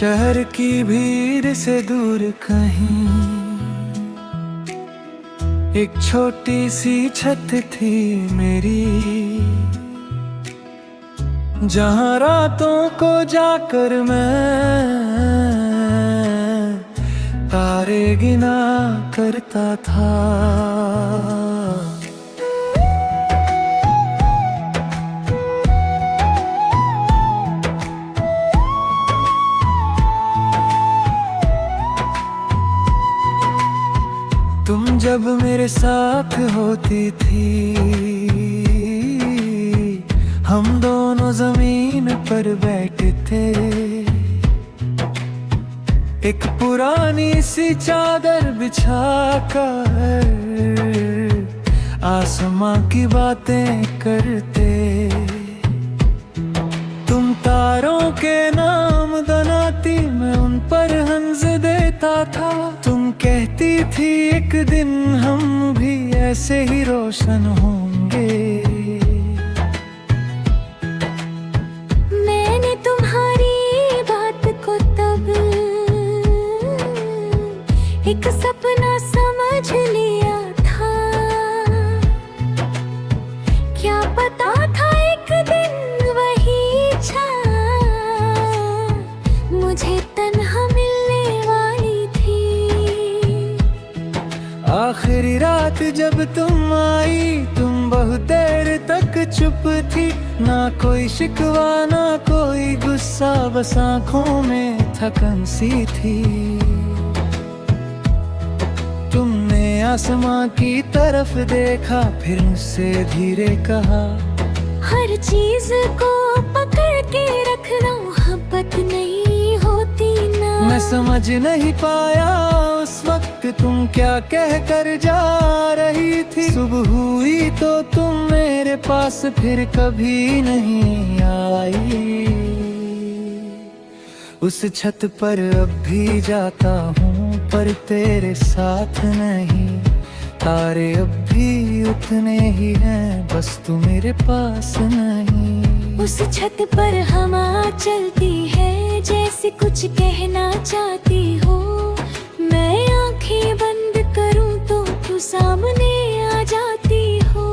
शहर की भीड़ से दूर कहीं एक छोटी सी छत थी मेरी, जहाँ रातों को जाकर मैं तारे गिना करता था। तुम जब मेरे साथ होती थी, हम दोनों जमीन पर बैठे थे, एक पुरानी सी चादर बिछाकर आसमां की बातें करते। तुम तारों के नाम दनाती, मैं उन पर हंस देता था। तुम कहती थी एक दिन हम भी ऐसे ही रोशन होंगे। मैंने तुम्हारी बात को तब एक सपना समझ लिया था। क्या पता था एक दिन वही छाया मुझे तन्हा मिलने वाली थी। आखिरी रात जब तुम आई, तुम बहुत देर तक चुप थी। ना कोई शिकवा ना कोई गुस्सा, बस आँखों में थकन सी थी। तुमने आसमां की तरफ देखा, फिर मुझसे धीरे कहा, हर चीज को पकड़ के रखना मोहब्बत नहीं होती ना। मैं समझ नहीं पाया उस वक्त तुम क्या कह कर जा रही थी। सुबह हुई तो तुम मेरे पास फिर कभी नहीं आई। उस छत पर अब भी जाता हूँ, पर तेरे साथ नहीं। तारे अब भी उतने ही हैं, बस तू मेरे पास नहीं। उस छत पर हवा चलती है, जैसे कुछ कहना चाहती हो। मैं आंखें बंद करूं तो तू सामने आ जाती हो।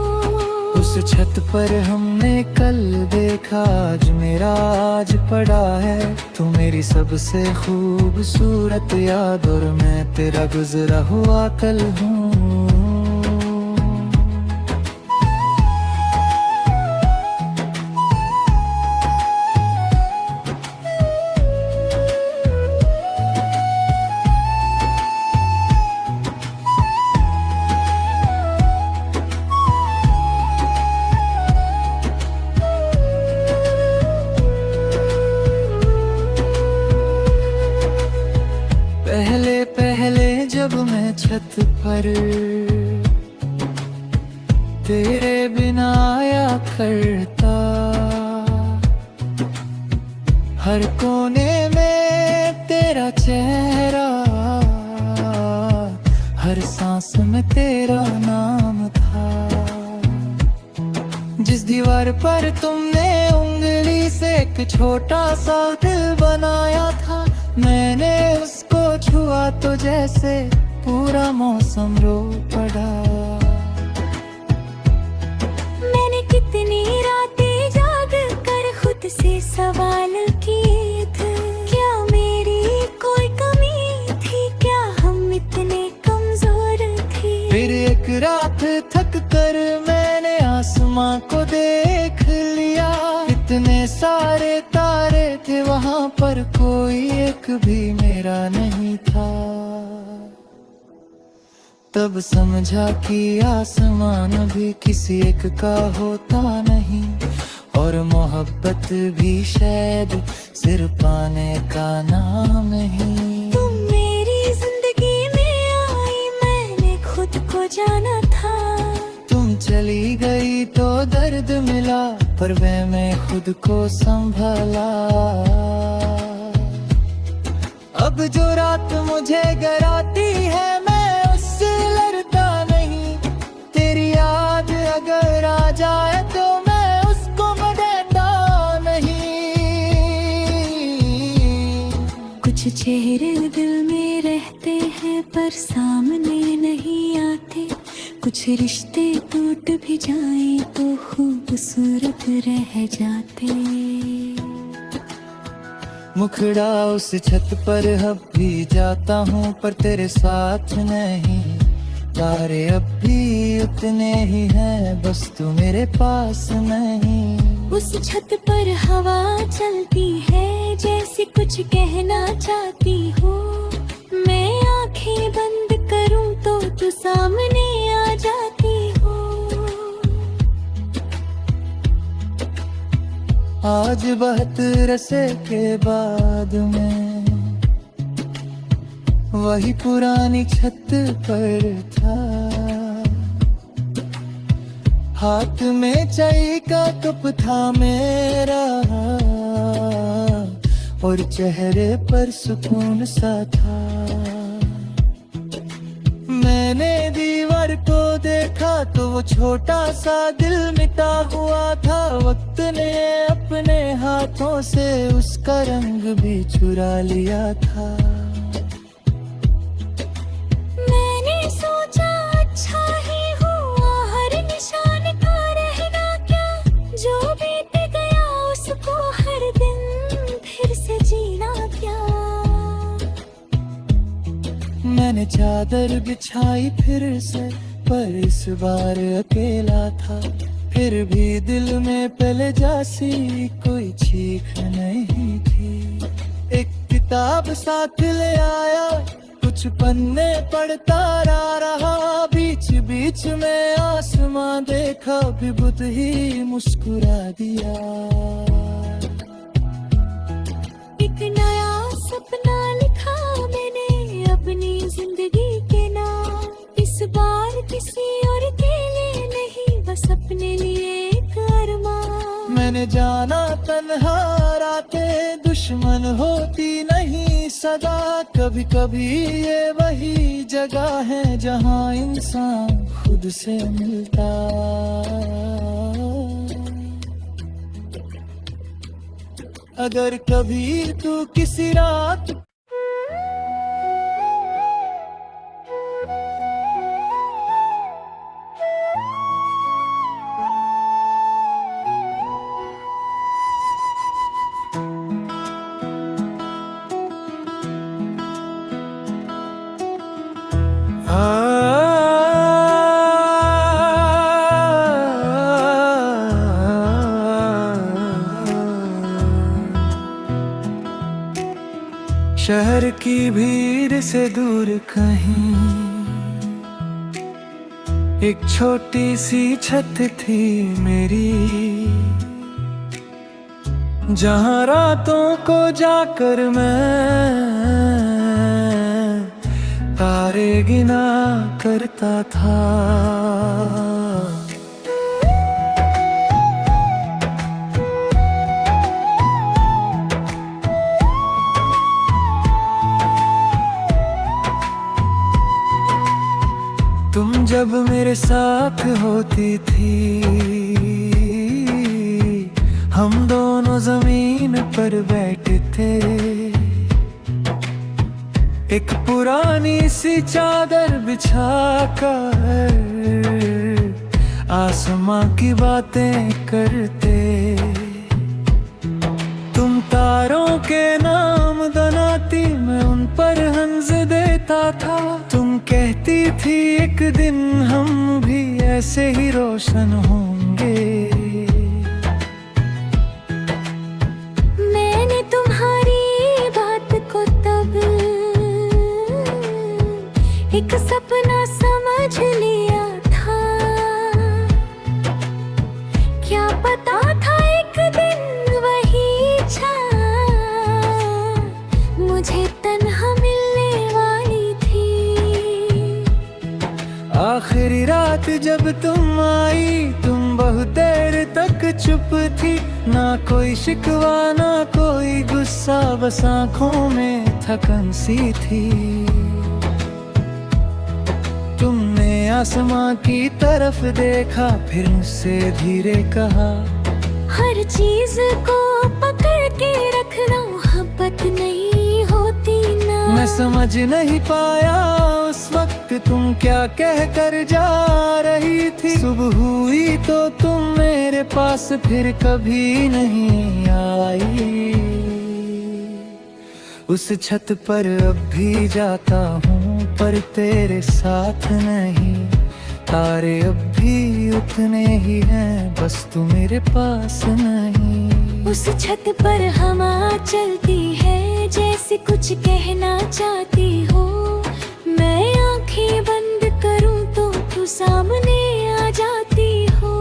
उस छत पर हमने कल देखा, आज मेरा आज पड़ा है। तू मेरी सबसे खूबसूरत याद, और मैं तेरा गुजरा हुआ कल हूँ। पहले पहले जब मैं छत पर तेरे बिना आया करता, हर कोने में तेरा चेहरा, हर सांस में तेरा नाम था। जिस दीवार पर तुमने उंगली से एक छोटा सा दिल बनाया था, मैंने उसको छुआ तो जैसे पूरा मौसम रो पड़ा। मैंने कितनी रातें जाग कर खुद से सवाल किए थे, क्या मेरी कोई कमी थी, क्या हम इतने कमजोर थे। फिर एक रात थक कर मैंने आसमां को देख लिया, इतने सारे तारे थे वहां पर, कोई एक भी मेरा नहीं था। तब समझा कि आसमान भी किसी एक का होता नहीं, और मोहब्बत भी शायद सिर्फ पाने का नाम नहीं। तुम मेरी जिंदगी में आई, मैंने खुद को जाना था। तुम चली गई तो दर्द मिला, पर मैं खुद को संभाला। अब जो रात मुझे गराती है, मैं उससे लड़ता नहीं। तेरी याद अगर आ जाए तो मैं उसको देता नहीं। कुछ चेहरे दिल में रहते हैं पर सामने नहीं आते, कुछ रिश्ते टूट भी जाएं तो खूबसूरत रह जाते। मुखड़ा उस छत पर अब भी जाता हूँ पर तेरे साथ नहीं, तारे अब भी उतने ही हैं बस तू मेरे पास नहीं। उस छत पर हवा चलती है जैसे कुछ कहना चाहती हो, मैं आंखें बंद करूं तो तू सामने आ जाती हो। आज 72 रसे के बाद में वही पुरानी छत पर था, हाथ में चाय का कप था मेरा और चेहरे पर सुकून सा था। मैंने दीवार को देखा तो वो छोटा सा दिल मिटा हुआ था, वक्त ने अपने हाथों से उसका रंग भी चुरा लिया था। मैंने सोचा अच्छा ही हुआ हर निशान का रहना क्या, जो बीत गया उसको हर दिन फिर से जीना क्या। मैंने चादर बिछाई फिर से पर इस बार अकेला था, फिर भी दिल में पहले जैसी कोई चीख नहीं थी। एक किताब साथ ले आया, कुछ पन्ने पढ़ता रहा, बीच बीच में आसमां देखा भी बुत ही मुस्कुरा दिया। एक नया सपना लिखा मैंने अपनी जिंदगी के नाम, इस बार किसी और के लिए नहीं बस अपने लिए एक अरमान। मैंने जाना तन्हा रातें दुश्मन होती नहीं सदा, कभी कभी ये वही जगह है जहाँ इंसान खुद से मिलता। अगर कभी तू किसी रात शहर की भीड़ से दूर कहीं एक छोटी सी छत थी मेरी, जहाँ रातों को जाकर मैं तारे गिना करता था। तुम जब मेरे साथ होती थी, हम दोनों जमीन पर बैठे थे, एक पुरानी सी चादर बिछाकर आसमां की बातें करते। तुम तारों के नाम दनाती, मैं उन पर हंस देता था। तुम कहती थी एक दिन हम भी ऐसे ही रोशन होंगे। मैंने तुम्हारी बात को तब एक सपना समझ लिया था, क्या पता था एक दिन वही इच्छा मुझे तन्हा मिलने वाली थी। आखिरी रात जब तुम आई, तुम बहुत देर तक चुप थी, ना कोई शिकवा ना कोई गुस्सा, बस आँखों में थकन सी थी। तुमने आसमां की तरफ देखा, फिर मुझसे धीरे कहा, हर चीज को पकड़ के रखना मोहब्बत नहीं होती। समझ नहीं पाया उस वक्त तुम क्या कह कर जा रही थी। सुबह हुई तो तुम मेरे पास फिर कभी नहीं आई। उस छत पर अब भी जाता हूँ पर तेरे साथ नहीं। तारे अब भी उतने ही हैं बस तू मेरे पास नहीं। उस छत पर हवा चलती है जैसे कुछ कहना चाहती हो। मैं आंखें बंद करूं तो तू सामने आ जाती हो।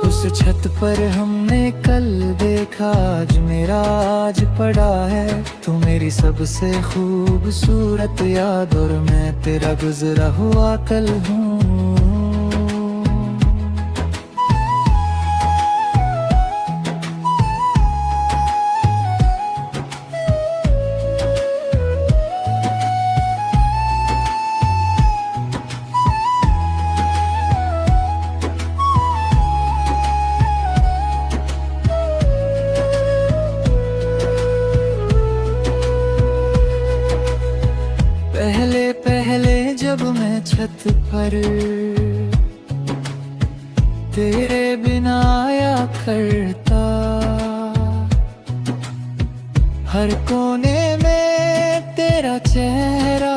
उस छत पर हमने कल देखा आज मेरा आज पड़ा है। तू मेरी सबसे खूबसूरत याद और मैं तेरा गुजरा हुआ कल हूँ। पहले पहले जब मैं छत पर तेरे बिना आया करता। हर कोने में तेरा चेहरा,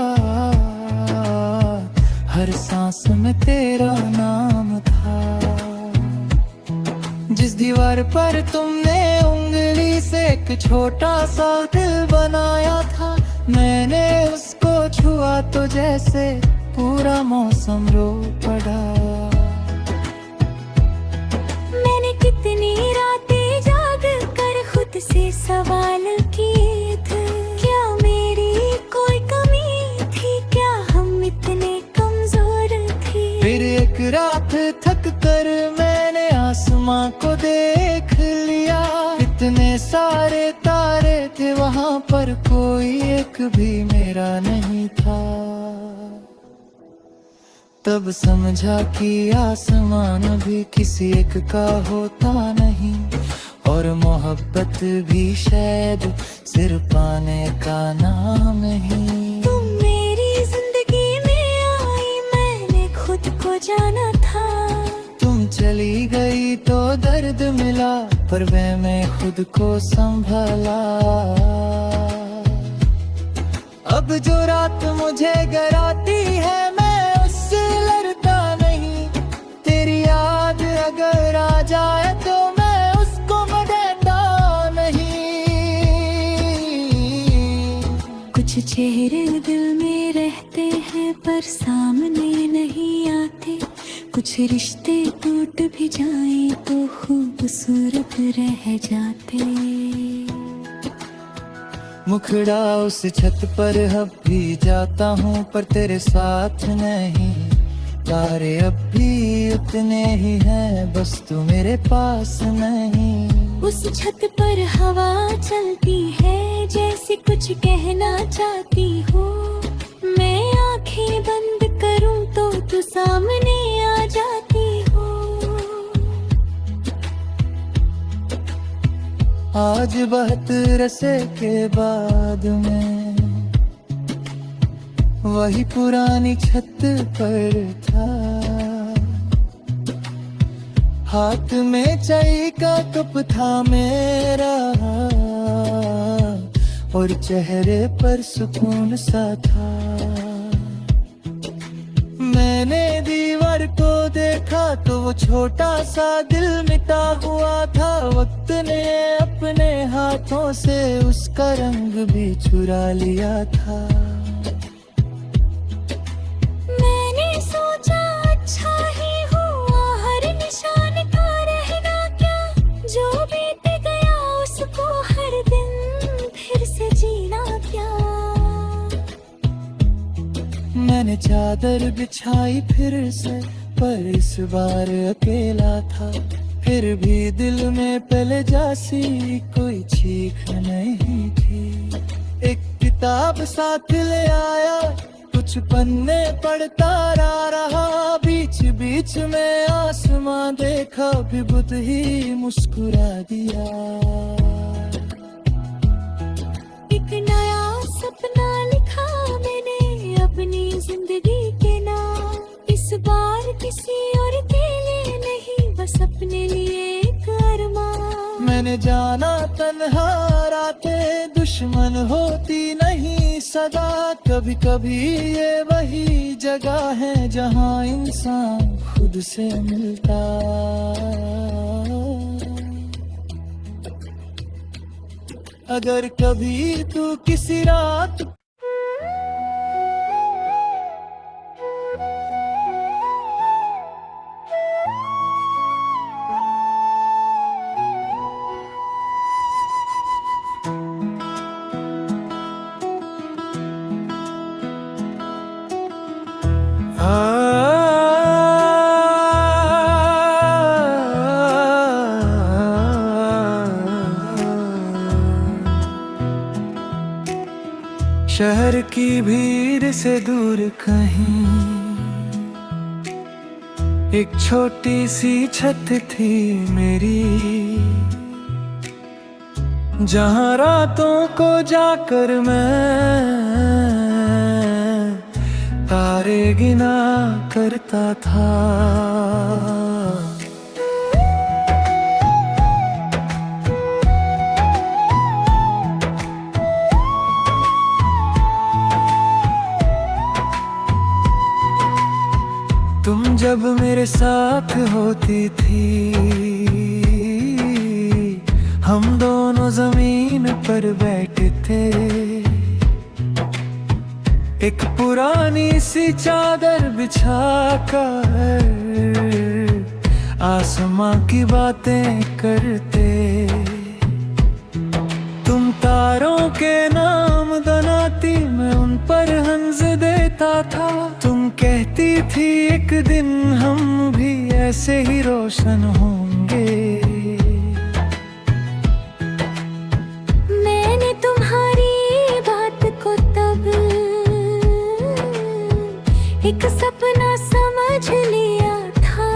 हर सांस में तेरा नाम था। जिस दीवार पर तुमने उंगली से एक छोटा सा दिल बनाया था, मैंने उसको छुआ तो जैसे पूरा मौसम रो पड़ा। मैंने कितनी रातें जाग कर खुद से सवाल किए थे, क्या मेरी कोई कमी थी, क्या हम इतने कमजोर थे। फिर एक रात थक कर मैंने आसमां को देख लिया। इतने सारे तारे थे वहां पर कोई एक भी मेरा नहीं था। तब समझा कि आसमान भी किसी एक का होता नहीं, और मोहब्बत भी शायद सिर्फ पाने का नाम ही। तुम मेरी जिंदगी में आई मैंने खुद को जाना था। तुम चली गई तो दर्द मिला पर मैं खुद को संभाला। अब जो रात मुझे गराती है मैं उससे लड़ता नहीं। तेरी याद अगर आ जाए तो मैं उसको मनाता नहीं। कुछ चेहरे दिल में रहते हैं पर सामने नहीं आते। कुछ रिश्ते टूट भी जाएं तो खूबसूरत रह जाते। मुखड़ा उस छत पर अब भी जाता हूँ पर तेरे साथ नहीं। तारे अब भी उतने ही हैं बस तू मेरे पास नहीं। उस छत पर हवा चलती है जैसे कुछ कहना चाहती हो। मैं आंखें बंद करूं तो तू सामने आ जाती हो। आज 72 रसे के बाद में वही पुरानी छत पर था। हाथ में चाय का कप था मेरा और चेहरे पर सुकून सा था। मैंने दीवार को देखा तो वो छोटा सा दिल मिटा हुआ था। वक्त ने अपने हाथों से उसका रंग भी चुरा लिया था। मैंने सोचा अच्छा ही हुआ हर निशान का रहना क्या। जो बीत गया उसको हर दिन फिर से जीना क्या। मैंने चादर बिछाई फिर से पर इस बार अकेला था। फिर भी दिल में पहले जैसी कोई चीख नहीं थी। एक किताब साथ ले आया कुछ पन्ने पढ़ता रहा। बीच बीच में आसमां देखा भी बुध ही मुस्कुरा दिया। एक नया सपना लिखा दुश्मन होती नहीं सदा, कभी कभी ये वही जगह है जहाँ इंसान खुद से मिलता। अगर कभी तू किसी रात शहर की भीड़ से दूर कहीं एक छोटी सी छत थी मेरी, जहाँ रातों को जाकर मैं तारे गिना करता था। तुम जब मेरे साथ होती थी, हम दोनों जमीन पर बैठे थे, एक पुरानी सी चादर बिछाकर आसमां की बातें करते। तुम तारों के नाम दनाती, मैं उन पर हंस देता था। तुम कहती थी एक दिन हम भी ऐसे ही रोशन होंगे। मैंने तुम्हारी बात को तब एक सपना समझ लिया था।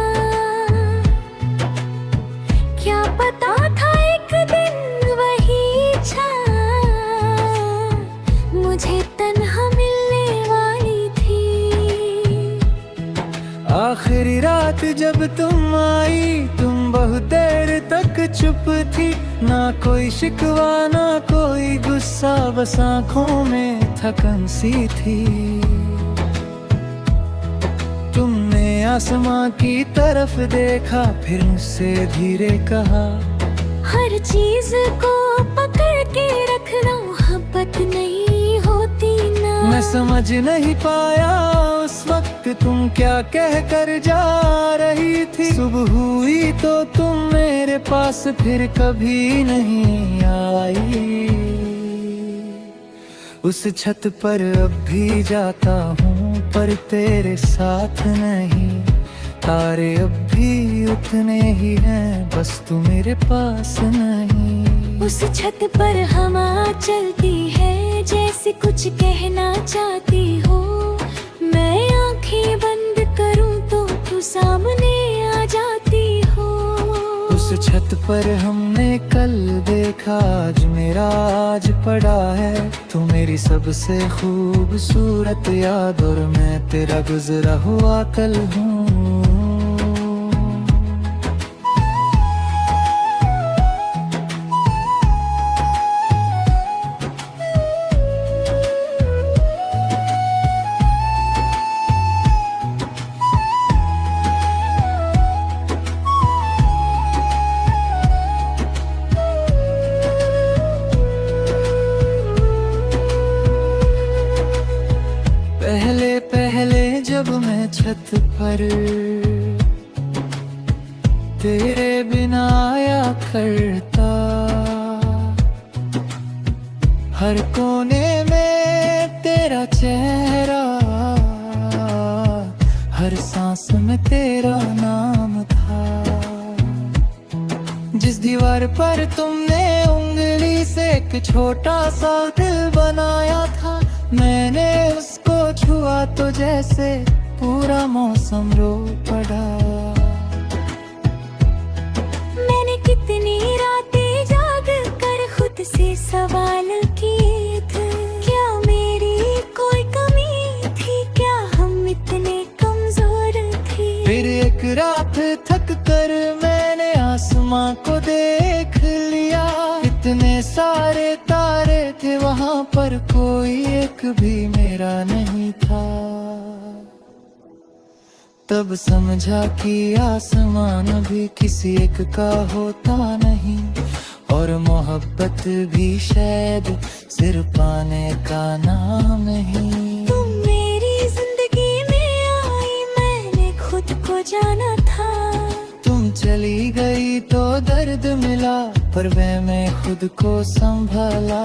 क्या पता था एक दिन वही मुझे तन्हा मिलने वाली थी। आखिरी रात जब तुम आई, तुम बहुत देर तक चुप थी, ना कोई शिकवा ना कोई गुस्सा, बस आंखों में थकन सी थी। तुमने आसमां की तरफ देखा, फिर मुझसे धीरे कहा, हर चीज को पकड़ के रखना मोहब्बत नहीं होती ना। मैं समझ नहीं पाया उस वक्त तुम क्या कह कर जा रही थी। सुबह हुई तो तुम मेरे पास फिर कभी नहीं आई। उस छत पर अब भी जाता हूँ पर तेरे साथ नहीं। तारे अब भी उतने ही हैं, बस तू मेरे पास नहीं। उस छत पर हवा चलती है, जैसे कुछ कहना चाहती हो। मैं आंखें बंद करूं तो तू सामने आ जाती हो। उस छत पर हमने कल देखा, आज मेरा आज पड़ा है। तू मेरी सबसे खूबसूरत याद और मैं तेरा गुजरा हुआ कल हूँ। पहले पहले जब मैं छत पर तेरे बिना आया करता, हर कोने में तेरा चेहरा, हर सांस में तेरा नाम था। जिस दीवार पर तुमने उंगली से एक छोटा सा दिल बनाया था, मैंने उसको छुआ तो जैसे पूरा मौसम रो पड़ा। मैंने कितनी रातें जाग कर खुद से सवाल किए थे, क्या मेरी कोई कमी थी, क्या हम इतने कमजोर थे। फिर एक रात थक कर मैंने आसमां को देख लिया, इतने सारे तारे थे वहाँ पर कोई एक भी मेरा नहीं था। तब समझा कि आसमान भी किसी एक का होता नहीं, और मोहब्बत भी शायद सिर्फ पाने का नाम नहीं। तुम मेरी जिंदगी में आई, मैंने खुद को जाना था। तुम चली गई तो दर्द मिला, पर वह मैं खुद को संभाला।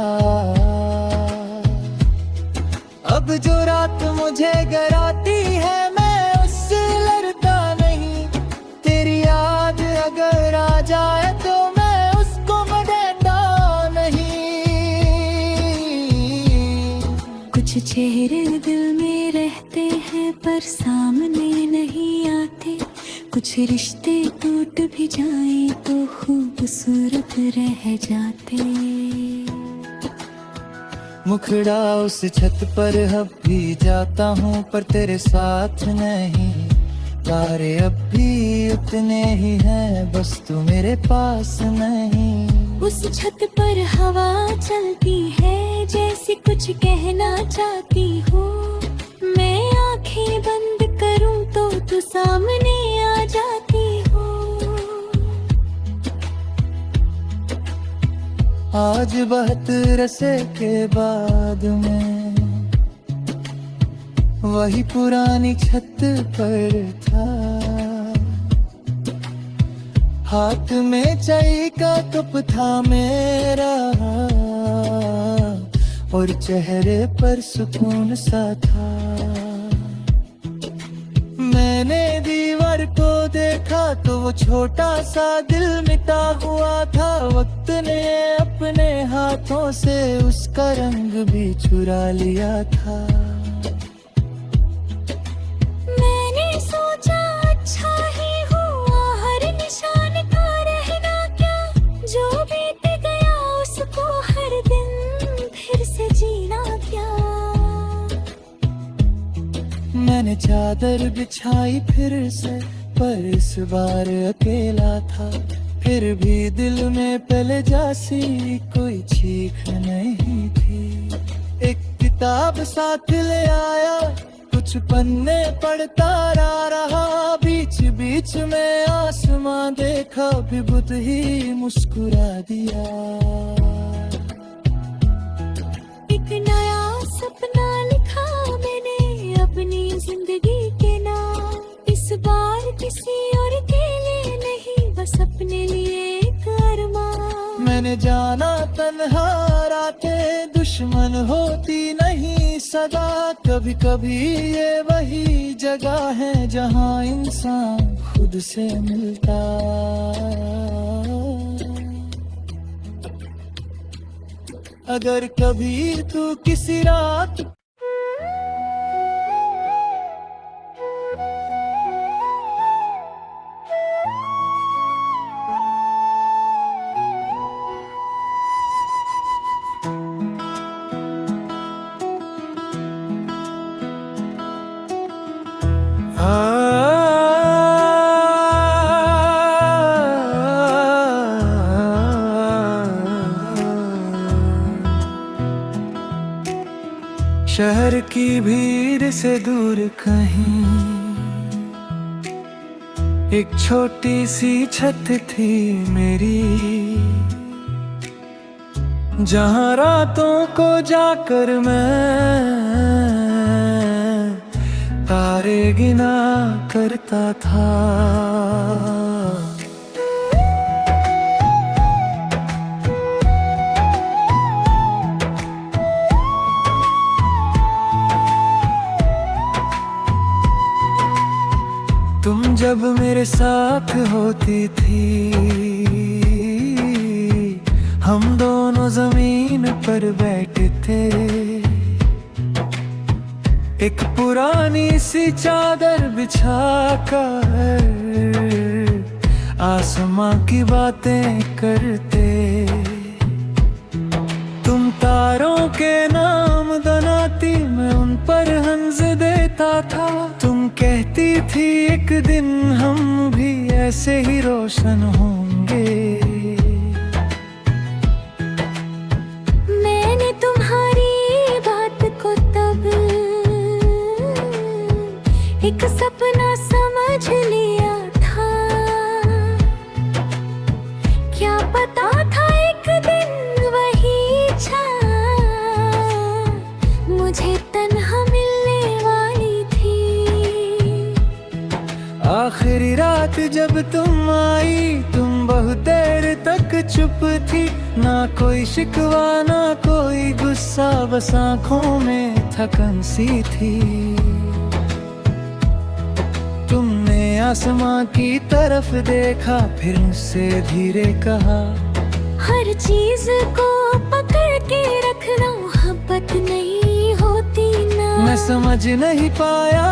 अब जो रात मुझे गराती है, मैं उससे लड़ता नहीं। तेरी याद अगर आ जाए तो मैं उसको मनाता नहीं। कुछ चेहरे दिल में रहते हैं पर सामने नहीं आते। कुछ रिश्ते टूट भी जाएं तो खूबसूरत रह जाते। मुखड़ा उस छत पर अब भी जाता हूँ, पर तेरे साथ नहीं। तारे अब भी उतने ही हैं, बस तू मेरे पास नहीं। उस छत पर हवा चलती है, जैसे कुछ कहना चाहती हो। मैं आंखें बंद करूं तो तू सामने आ जाती हो। आज 72 अरसे के बाद में वही पुरानी छत पर था। हाथ में चाय का कप था मेरा, और चेहरे पर सुकून सा था। मैंने दीवार को देखा तो वो छोटा सा दिल मिटा हुआ था। वक्त ने अपने हाथों से उसका रंग भी चुरा लिया था। मैंने सोचा अच्छा ही हुआ हर निशान का रहना क्या। जो बीत गया उसको हर दिन फिर से जीना क्या। मैंने चादर बिछाई फिर से, पर इस बार अकेला था। फिर भी दिल में पहले जैसी कोई चीख नहीं थी। एक किताब साथ ले आया, कुछ पन्ने पढ़ता रहा। बीच बीच में आसमां देखा, भी बुत ही मुस्कुरा दिया। एक नया सपना लिखा मैंने अपनी जिंदगी के नाम। इस बार किसी और के लिए नहीं, बस अपने लिए एक अरमान। मैंने जाना तन्हा रातें दुश्मन होती नहीं सदा। कभी कभी ये वही जगह है जहाँ इंसान खुद से मिलता। अगर कभी तू किसी रात शहर की भीड़ से दूर कहीं एक छोटी सी छत थी मेरी, जहाँ रातों को जाकर मैं तारे गिना करता था। तुम जब मेरे साथ होती थी, हम दोनों जमीन पर बैठे थे। एक पुरानी सी चादर बिछाकर आसमां की बातें करते। तुम तारों के नाम दनाती, मैं उन पर हंस देता था। तुम कहती थी एक दिन हम भी ऐसे ही रोशन होंगे। मैंने तुम्हारा आखिरी रात जब तुम आई, तुम बहुत देर तक चुप थी। ना कोई शिकवा ना कोई गुस्सा, बस आंखों में थकन सी थी। तुमने आसमां की तरफ देखा, फिर मुझसे धीरे कहा, हर चीज को पकड़ के रखना मोहब्बत नहीं होती ना। मैं समझ नहीं पाया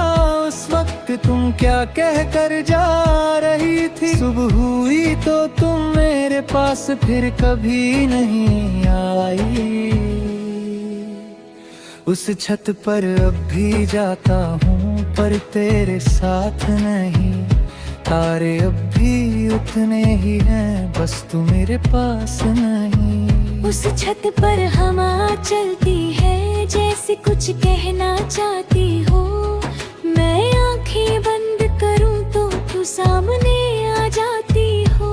उस वक्त तुम क्या कह कर जा रही थी। सुबह हुई तो तुम मेरे पास फिर कभी नहीं आई। उस छत पर अब भी जाता हूँ पर तेरे साथ नहीं। तारे अब भी उतने ही हैं, बस तू मेरे पास नहीं। उस छत पर हवा चलती है, जैसे कुछ कहना चाहती हो। मैं आंखें बंद करूं तो तू सामने आ जाती हो।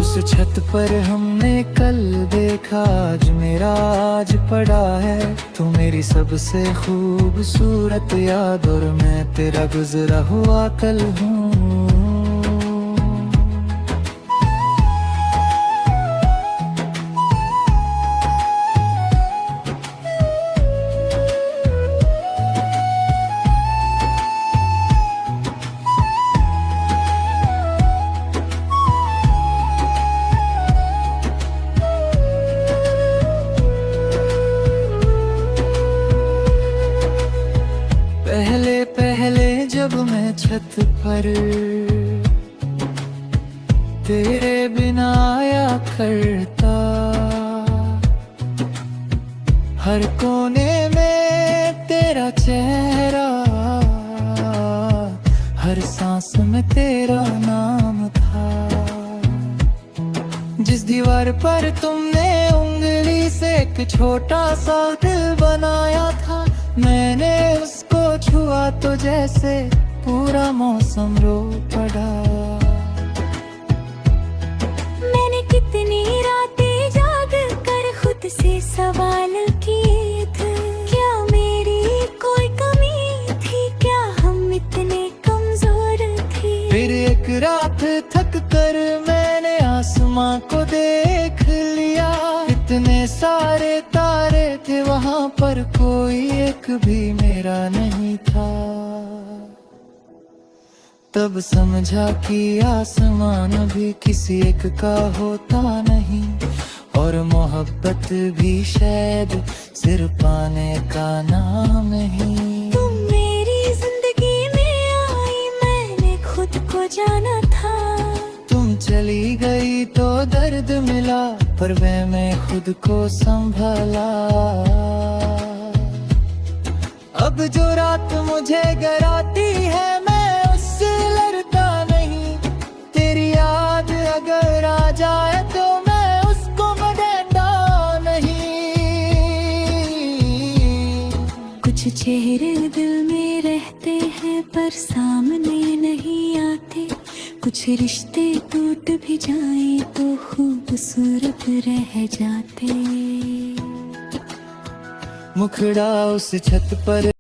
उस छत पर हमने कल देखा, आज मेरा आज पड़ा है। तू मेरी सबसे खूबसूरत याद और मैं तेरा गुजरा हुआ कल हूँ। पहले पहले जब मैं छत पर तेरे बिना आया करता, हर कोने में तेरा चेहरा, हर सांस में तेरा नाम था। जिस दीवार पर तुमने उंगली से एक छोटा सा दिल बनाया था, मैंने उसको छुआ तो जैसे पूरा मौसम रो पड़ा। मैंने कितनी रातें जाग कर खुद से सवाल किए थे, क्या मेरी कोई कमी थी, क्या हम इतने कमजोर थे। फिर एक रात थक कर मैंने आसमां को देख लिया, इतने सारे तारे थे वहां पर कोई एक भी मेरा नहीं था। तब समझा कि आसमान भी किसी एक का होता नहीं, और मोहब्बत भी शायद सिर्फ पाने का नाम नहीं। तुम मेरी जिंदगी में आई, मैंने खुद को जाना था। तुम चली गई तो दर्द मिला, पर मैं खुद को संभाला। अब जो रात मुझे गराती है, मैं उससे लड़ता नहीं। तेरी याद अगर आ जाए तो मैं उसको मनाता नहीं। कुछ चेहरे दिल में रहते हैं पर सामने नहीं आते। कुछ रिश्ते टूट भी जाएं तो खूबसूरत रह जाते। मुखड़ा उस छत पर